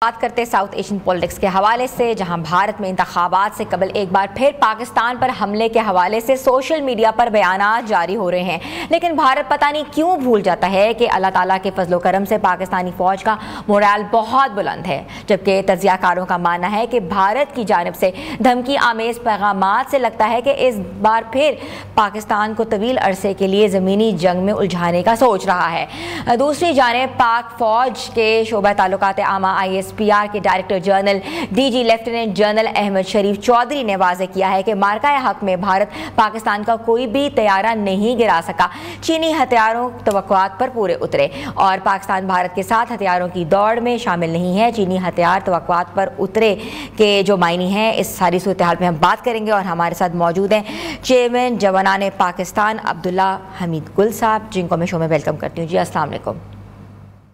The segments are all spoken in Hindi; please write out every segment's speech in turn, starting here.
बात करते हैं साउथ एशियन पॉलिटिक्स के हवाले से, जहां भारत में इंतखाबात से कबल एक बार फिर पाकिस्तान पर हमले के हवाले से सोशल मीडिया पर बयानात जारी हो रहे हैं। लेकिन भारत पता नहीं क्यों भूल जाता है कि अल्लाह ताला के फजलो करम से पाकिस्तानी फौज का मोराल बहुत बुलंद है, जबकि तजियाकारों का मानना है कि भारत की जानिब से धमकी आमेज पैगामात से लगता है कि इस बार फिर पाकिस्तान को तवील अरसे के लिए ज़मीनी जंग में उलझाने का सोच रहा है। दूसरी जानिब पाक फौज के शोबा ताल्लुकात आमा ISPR के director general DG lieutenant general Ahmed Sharif Chaudhry ने वाज़ेह किया है कि मार्का हक में भारत पाकिस्तान का कोई भी तैयारा नहीं गिरा सका। चीनी हथियारों तवक्कुआत पर पूरे उतरे और पाकिस्तान भारत के साथ हथियारों की दौड़ में शामिल नहीं है। चीनी हथियार तवक्कुआत पर उतरे के जो मायने हैं, इस सारी सूरत हाल में हम बात करेंगे और हमारे साथ मौजूद हैं चेयरमैन जवानाने पाकिस्तान अब्दुल्ला हमीद गुल साहब, जिनको मैं शो में वेलकम करती हूँ। जी अस्सलाम वालेकुम।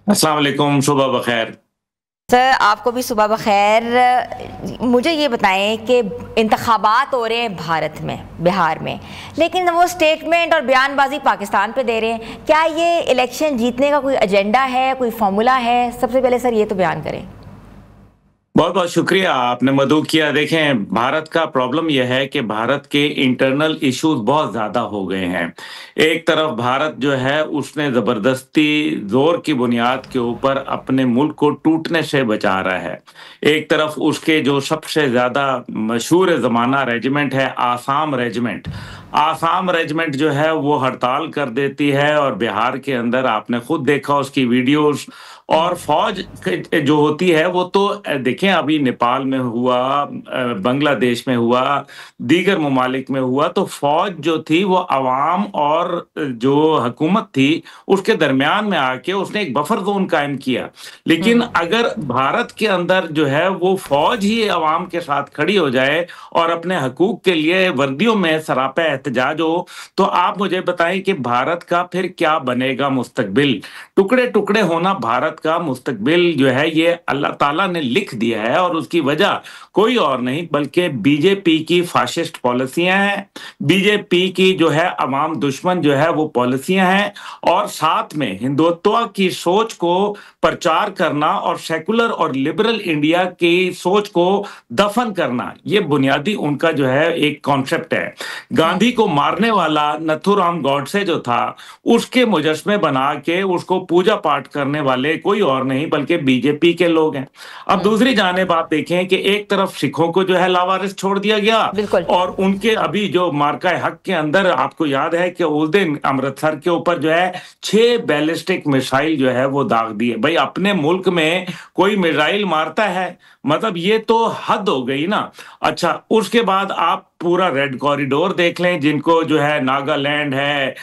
अस्सलाम वालेकुम, सुबह बखैर। सर आपको भी सुबह बखैर। मुझे ये बताएं कि इंतखाबात हो रहे हैं भारत में, बिहार में, लेकिन वो स्टेटमेंट और बयानबाजी पाकिस्तान पे दे रहे हैं। क्या ये इलेक्शन जीतने का कोई एजेंडा है, कोई फार्मूला है? सबसे पहले सर ये तो बयान करें। बहुत बहुत शुक्रिया, आपने मदऊ किया। देखें, भारत का प्रॉब्लम यह है कि भारत के इंटरनल इश्यूज बहुत ज़्यादा हो गए हैं। एक तरफ भारत जो है उसने ज़बरदस्ती जोर की बुनियाद के ऊपर अपने मुल्क को टूटने से बचा रहा है। एक तरफ उसके जो सबसे ज़्यादा मशहूर ज़माना रेजिमेंट है आसाम रेजिमेंट, आसाम रेजिमेंट जो है वो हड़ताल कर देती है और बिहार के अंदर आपने खुद देखा उसकी वीडियोस। और फौज जो होती है वो तो देखें, अभी नेपाल में हुआ, बांग्लादेश में हुआ, दीगर ममालिक में हुआ, तो फौज जो थी वो अवाम और जो हुकूमत थी उसके दरमियान में आके उसने एक बफर जोन कायम किया। लेकिन अगर भारत के अंदर जो है वो फौज ही अवाम के साथ खड़ी हो जाए और अपने हकूक के लिए वर्दियों में सरापा एहतजाज हो, तो आप मुझे बताएं कि भारत का फिर क्या बनेगा मुस्तकबिल? टुकड़े टुकड़े होना भारत का मुस्तकबिल जो है ये अल्लाह ताला ने लिख दिया है और उसकी वजह कोई और नहीं बल्कि बीजेपी की फाशिस्ट पॉलिसियां हैं, बीजेपी की जो है अवाम दुश्मन जो है वो पॉलिसियां हैं, और साथ में हिंदुत्व की सोच को प्रचार करना और सेकुलर और लिबरल इंडिया की सोच को दफन करना, ये बुनियादी उनका जो है एक कॉन्सेप्ट है। गांधी को मारने वाला नथुराम गॉडसे जो था उसके मुजस्मे बना के उसको पूजा पाठ करने वाले कोई और नहीं बल्कि बीजेपी के लोग हैं। अब दूसरी जानिब आप देखें कि एक तरफ सिखों को जो है लावारिस छोड़ दिया गया और उनके अभी जो मार्का हक के अंदर आपको याद है कि उस दिन अमृतसर के ऊपर जो है 6 बैलिस्टिक मिसाइल जो है वो दाग दिए। भाई अपने मुल्क में कोई मिसाइल मारता है, मतलब ये तो हद हो गई ना। अच्छा, उसके बाद आप पूरा रेड कॉरिडोर देख लें, जिनको जो है नागालैंड है,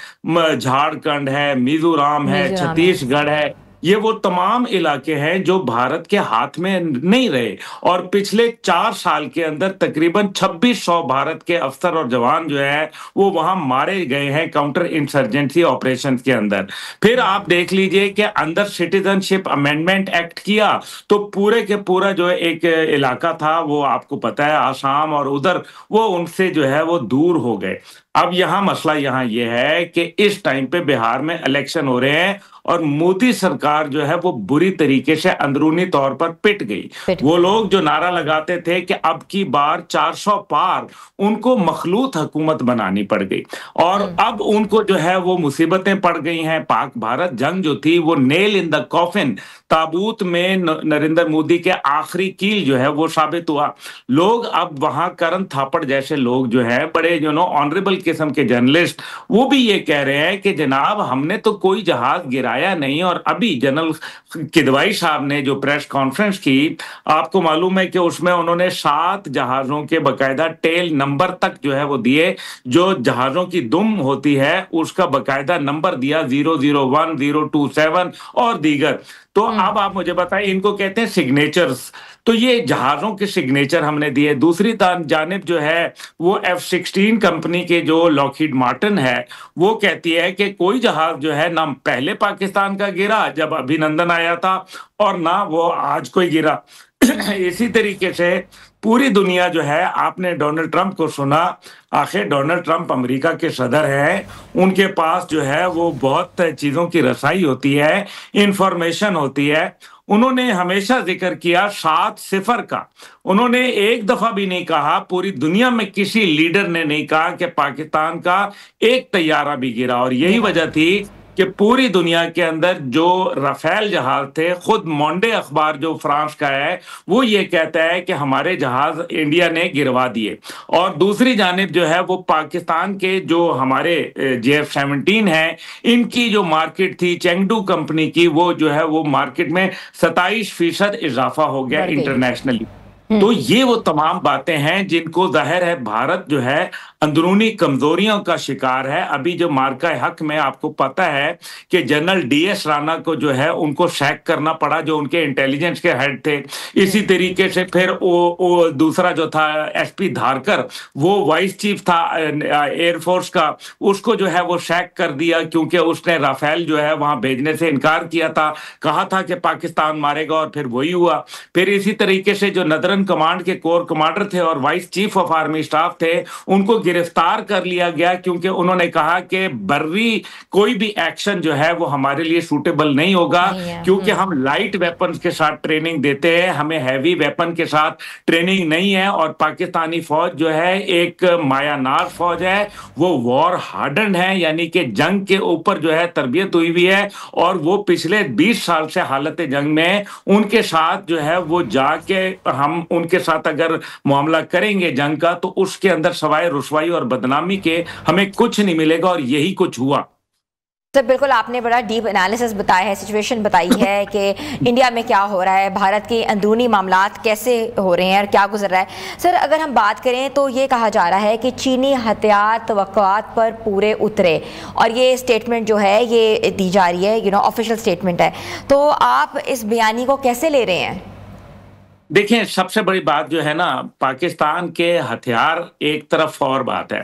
झारखंड है, मिजोरम है, छत्तीसगढ़ है, ये वो तमाम इलाके हैं जो भारत के हाथ में नहीं रहे। और पिछले 4 साल के अंदर तकरीबन 2600 भारत के अफसर और जवान जो है वो वहां मारे गए हैं काउंटर इंसर्जेंसी ऑपरेशन के अंदर। फिर आप देख लीजिए कि अंदर सिटीजनशिप अमेंडमेंट एक्ट किया तो पूरे के पूरा जो एक इलाका था वो आपको पता है आसाम और उधर वो उनसे जो है वो दूर हो गए। अब यहाँ मसला यहाँ ये है कि इस टाइम पे बिहार में इलेक्शन हो रहे हैं और मोदी सरकार जो है वो बुरी तरीके से अंदरूनी तौर पर पिट गई। वो लोग जो नारा लगाते थे कि अब की बार 400 पार, उनको मखलूत हुकूमत बनानी पड़ गई और अब उनको जो है वो मुसीबतें पड़ गई हैं। पाक भारत जंग जो थी वो नेल इन द कॉफिन, ताबूत में नरेंद्र मोदी के आखिरी कील जो है वो साबित हुआ। लोग अब वहां करण थापड़ जैसे लोग जो है बड़े ऑनरेबल किस्म के जर्नलिस्ट, वो भी ये कह रहे हैं कि जनाब हमने तो कोई जहाज गिराया नहीं। और अभी जनरल किदवाई साहब ने जो प्रेस कॉन्फ्रेंस की, आपको मालूम है कि उसमें उन्होंने 7 जहाजों के बकायदा टेल नंबर तक जो है वो दिए। जो जहाजों की दुम होती है उसका बकायदा नंबर दिया 001, 027 और दीगर। तो अब आप मुझे बताएं, इनको कहते हैं सिग्नेचर्स, तो ये जहाजों के सिग्नेचर हमने दिए। दूसरी जानिब जो है वो F-16 कंपनी के जो लॉकहीड मार्टिन है वो कहती है कि कोई जहाज जो है ना पहले पाकिस्तान का गिरा जब अभिनंदन आया था और ना वो आज कोई गिरा। इसी तरीके से पूरी दुनिया जो है, आपने डोनाल्ड ट्रंप को सुना, आखिर डोनाल्ड ट्रंप अमेरिका के सदर हैं, उनके पास जो है वो बहुत चीज़ों की रसाई होती है, इंफॉर्मेशन होती है। उन्होंने हमेशा जिक्र किया 7-0 का। उन्होंने एक दफा भी नहीं कहा, पूरी दुनिया में किसी लीडर ने नहीं कहा कि पाकिस्तान का एक तैयारा भी गिरा। और यही वजह थी कि पूरी दुनिया के अंदर जो राफेल जहाज थे, खुद मॉन्डे अखबार जो फ्रांस का है वो ये कहता है कि हमारे जहाज इंडिया ने गिरवा दिए। और दूसरी जानिब जो है वो पाकिस्तान के जो हमारे JF-17 है, इनकी जो मार्केट थी चेंगडू कंपनी की, वो जो है वो मार्केट में 27% इजाफा हो गया इंटरनेशनली। तो ये वो तमाम बातें हैं जिनको जाहिर है भारत जो है अंदरूनी कमजोरियों का शिकार है। अभी जो मार्का हक में आपको पता है कि जनरल DS राणा को जो है उनको सैक करना पड़ा, जो उनके इंटेलिजेंस के हेड थे। इसी तरीके से फिर वो दूसरा जो था SP धारकर, वो वाइस चीफ था एयरफोर्स का, उसको जो है वो सैक कर दिया क्योंकि उसने राफेल जो है वहां भेजने से इनकार किया था, कहा था कि पाकिस्तान मारेगा, और फिर वही हुआ। फिर इसी तरीके से जो नदरन कमांड के कोर कमांडर थे और vice chief of army staff थे, उनको गिरफ्तार कर लिया गया क्योंकि उन्होंने कहा कि बर्री कोई भी एक्शन जो है वो हमारे लिए सूटेबल नहीं होगा, क्योंकि हम लाइट वेपन्स के साथ ट्रेनिंग देते हैं, हमें हैवी वेपन के साथ ट्रेनिंग नहीं है। और पाकिस्तानी फौज जो है एक मायानार फौज है, वो वॉर हार्डन है, यानी कि जंग के ऊपर जो है तरबियत हुई हुई है, और वो पिछले 20 साल से हालत जंग में उनके साथ जो है वो जाके हम उनके साथ अगर मामला करेंगे जंग का, तो उसके अंदर सवाए रुसवाई और बदनामी के हमें कुछ नहीं मिलेगा, और यही कुछ हुआ। सर बिल्कुल, आपने बड़ा डीप एनालिसिस बताया है, सिचुएशन बताई है कि इंडिया में क्या हो रहा है, भारत के अंदरूनी मामलात कैसे हो रहे हैं और क्या गुजर रहा है। सर अगर हम बात करें तो ये कहा जा रहा है कि चीनी हथियार तवक्कुआत पर पूरे उतरे, और ये स्टेटमेंट जो है ये दी जा रही है, ऑफिशियल स्टेटमेंट है। तो आप इस बयानी को कैसे ले रहे हैं? देखिए, सबसे बड़ी बात जो है ना, पाकिस्तान के हथियार एक तरफ और बात है,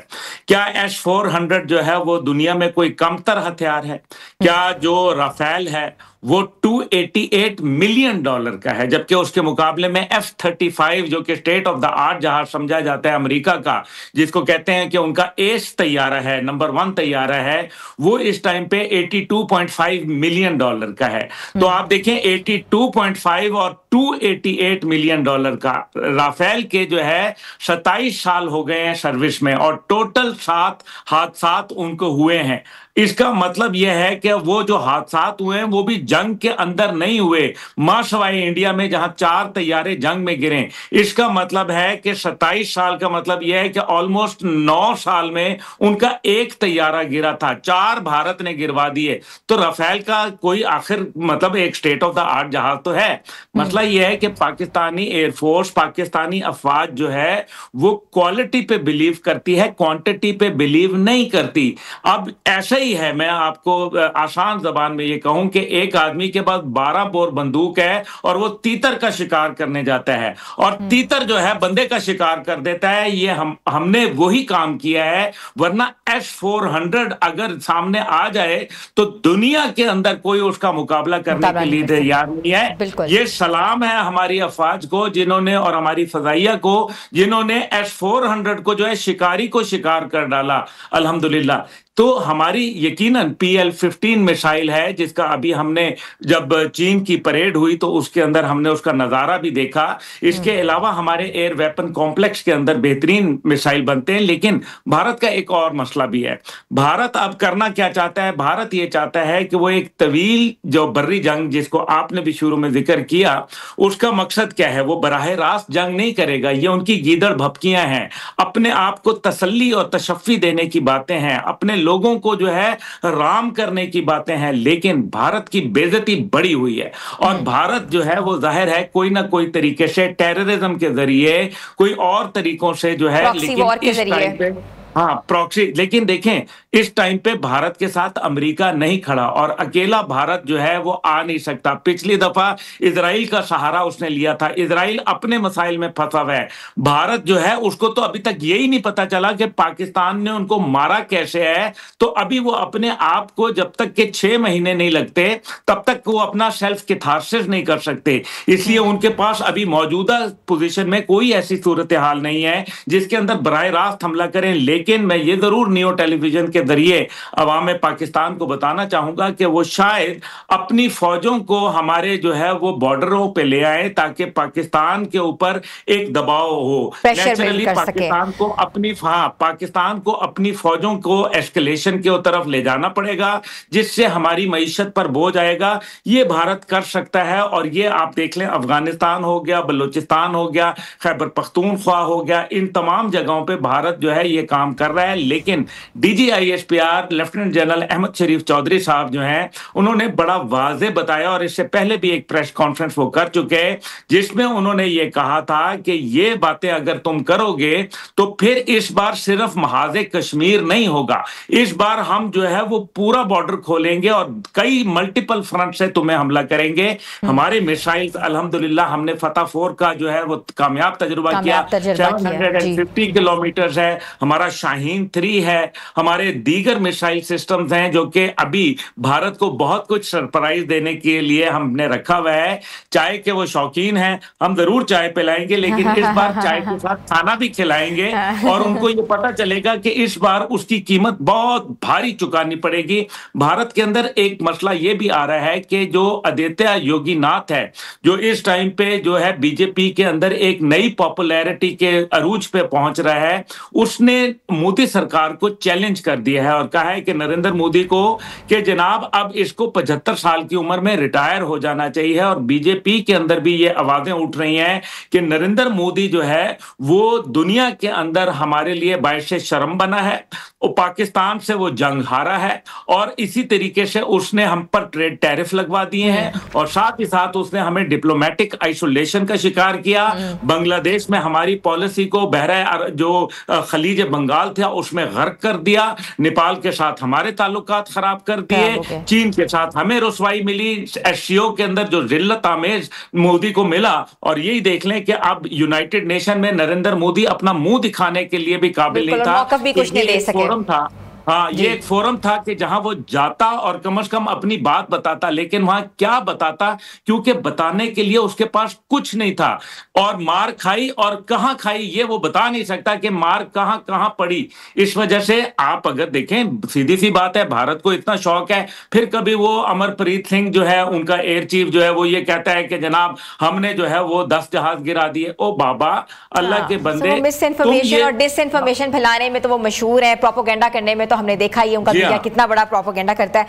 क्या S-400 जो है वो दुनिया में कोई कमतर हथियार है? क्या जो राफेल है वो $288 मिलियन का है, जबकि उसके मुकाबले में F-35 जो कि स्टेट ऑफ द आर्ट जहाज समझा जाता है अमेरिका का, जिसको कहते हैं कि उनका एस तैयारा है, नंबर 1 तैयारा है, वो इस टाइम पे $82.5 मिलियन का है। तो आप देखें 82.5 और $288 मिलियन का, राफेल के जो है 27 साल हो गए हैं सर्विस में, और टोटल 7 हादसात उनको हुए हैं। इसका मतलब यह है कि वो जो हादसात हुए हैं वो भी जंग के अंदर नहीं हुए, मां सवाई इंडिया में जहां 4 तैयारे जंग में गिरे। इसका मतलब है कि 27 साल का मतलब यह है कि ऑलमोस्ट 9 साल में उनका एक तैयारा गिरा था, 4 भारत ने गिरवा दिए। तो राफेल का कोई आखिर मतलब एक स्टेट ऑफ द आर्ट जहाज तो है। मसला यह है कि पाकिस्तानी एयरफोर्स, पाकिस्तानी अफवाज जो है वो क्वालिटी पे बिलीव करती है, क्वांटिटी पे बिलीव नहीं करती। अब ऐसा ही है, मैं आपको आसान जबान में ये कहूं कि एक आदमी के पास 12 बोर बंदूक है और वो तीतर का शिकार करने जाता है, और तीतर जो है बंदे का शिकार कर देता है। ये हमने वही काम किया है, वरना S-400 अगर सामने आ जाए तो दुनिया के अंदर कोई उसका मुकाबला करने के लिए तैयार नहीं है। ये सलाम है हमारी अफवाज को जिन्होंने, और हमारी फजाइया को जिन्होंने S-400 को जो है शिकारी को शिकार कर डाला, अल्हम्दुलिल्लाह। तो हमारी यकीनन PL-15 मिसाइल है, जिसका अभी हमने जब चीन की परेड हुई तो उसके अंदर हमने उसका नजारा भी देखा। इसके अलावा हमारे एयर वेपन कॉम्प्लेक्स के अंदर बेहतरीन मिसाइल बनते हैं। लेकिन भारत का एक और मसला भी है। भारत अब करना क्या चाहता है? भारत ये चाहता है कि वो एक तवील जो बर्री जंग, जिसको आपने भी शुरू में जिक्र किया, उसका मकसद क्या है? वो बराह रास्त जंग नहीं करेगा, ये उनकी गीदड़ भपकियां हैं, अपने आप को तसल्ली और तशफ़ी देने की बातें हैं, अपने लोगों को जो है राम करने की बातें हैं। लेकिन भारत की बेइज्जती बड़ी हुई है, और भारत जो है वो जाहिर है कोई ना कोई तरीके से टेररिज्म के जरिए, कोई और तरीकों से जो है, लेकिन इस टाइम पे प्रॉक्सी। लेकिन देखें इस टाइम पे भारत के साथ अमेरिका नहीं खड़ा, और अकेला भारत जो है वो आ नहीं सकता। पिछली दफा इजराइल का सहारा उसने लिया था, इजराइल अपने मसाइल में फंसा हुआ है। भारत जो है उसको तो अभी तक यही नहीं पता चला कि पाकिस्तान ने उनको मारा कैसे है। तो अभी वो अपने आप को, जब तक के 6 महीने नहीं लगते तब तक वो अपना सेल्फ कैथारसिस नहीं कर सकते। इसलिए उनके पास अभी मौजूदा पोजीशन में कोई ऐसी सूरत हाल नहीं है जिसके अंदर बराह रास्त हमला करें। लेकिन लेकिन मैं ये जरूर नियो टेलीविजन के जरिए अवाम पाकिस्तान को बताना चाहूंगा कि वो शायद अपनी फौजों को हमारे जो है वो बॉर्डरों पे ले आए, ताकि पाकिस्तान के ऊपर एक दबाव हो। नेचुरली पाकिस्तान को अपनी फौजों को एस्केलेशन की तरफ ले जाना पड़ेगा, जिससे हमारी मईशत पर बोझ आएगा। ये भारत कर सकता है, और ये आप देख लें, अफगानिस्तान हो गया, बलूचिस्तान हो गया, खैबर पख्तूनख्वा हो गया, इन तमाम जगहों पे भारत जो है ये काम कर रहा है। लेकिन DGISPR lieutenant general Ahmed Sharif Chaudhary साहब जो हैं, उन्होंने बड़ा वाज़े बताया, और इससे पहले भी एक प्रेस कॉन्फ्रेंस वो कर चुके हैं, जिसमें उन्होंने ये कहा था कि ये बातें अगर तुम करोगे तो फिर इस बार सिर्फ महाज़े कश्मीर नहीं होगा, इस बार हम जो है वो पूरा बॉर्डर खोलेंगे और कई मल्टीपल फ्रंट से तुम्हें हमला करेंगे। हमारे मिसाइल अल्हम्दुलिल्लाह हमने फतह 4 का जो है वो कामयाब तजुर्बा किया। 750 किलोमीटर है, हमारा शाहीन 3 है, हमारे दीगर मिसाइल सिस्टम्स हैं जो कि अभी भारत को बहुत कुछ सरप्राइज देने के लिए हमने रखा हुआ है। चाय के वो शौकीन हैं, हम जरूर चाय पिलाएंगे, लेकिन इस बार चाय के साथ खाना भी खिलाएंगे, और उनको ये पता चलेगा कि इस बार उसकी कीमत बहुत भारी चुकानी पड़ेगी। भारत के अंदर एक मसला ये भी आ रहा है कि जो आदित्य योगी नाथ है, जो इस टाइम पे जो है बीजेपी के अंदर एक नई पॉपुलैरिटी के अरूज पे पहुंच रहा है, उसने मोदी सरकार को चैलेंज कर दिया है और कहा है कि नरेंद्र मोदी को कि जनाब अब इसको 75 साल की उम्र में रिटायर हो जाना चाहिए। और बीजेपी के अंदर भी ये आवाजें उठ रही हैं कि नरेंद्र मोदी जो है वो दुनिया के अंदर हमारे लिए बायसे शर्म बना है, और पाकिस्तान से वो जंग हारा है, और इसी तरीके से उसने हम पर ट्रेड टैरिफ लगवा दिए हैं, और साथ ही साथ उसने हमें डिप्लोमेटिक आइसोलेशन का शिकार किया। बांग्लादेश में हमारी पॉलिसी को बहरा जो खलीज बंगाल था उसमें गर्क कर दिया, नेपाल के साथ हमारे ताल्लुकात खराब कर दिए, चीन के साथ हमें रुसवाई मिली, SCO के अंदर जो जिल्लत आमेज मोदी को मिला। और यही देख लें कि अब यूनाइटेड नेशन में नरेंद्र मोदी अपना मुंह दिखाने के लिए भी काबिल नहीं था। फोरम था, हाँ, ये एक फोरम था कि जहां वो जाता और कम से कम अपनी बात बताता, लेकिन वहां क्या बताता, क्योंकि बताने के लिए उसके पास कुछ नहीं था, और मार खाई और कहां खाई ये वो बता नहीं सकता कि मार कहां कहां पड़ी। इस वजह से आप अगर देखें, सीधी सी बात है, भारत को इतना शौक है, फिर कभी वो अमरप्रीत सिंह जो है उनका एयर चीफ जो है वो ये कहता है कि जनाब हमने जो है वो 10 जहाज गिरा दिए। ओ बाबा, अल्लाह के बंदे, मिस इन्फॉर्मेशन और डिस इन्फॉर्मेशन फैलाने में तो वो मशहूर है, प्रोपोगेंडा करने में तो हमने देखा ही उनका मीडिया कितना बड़ा प्रोपोगेंडा करता है।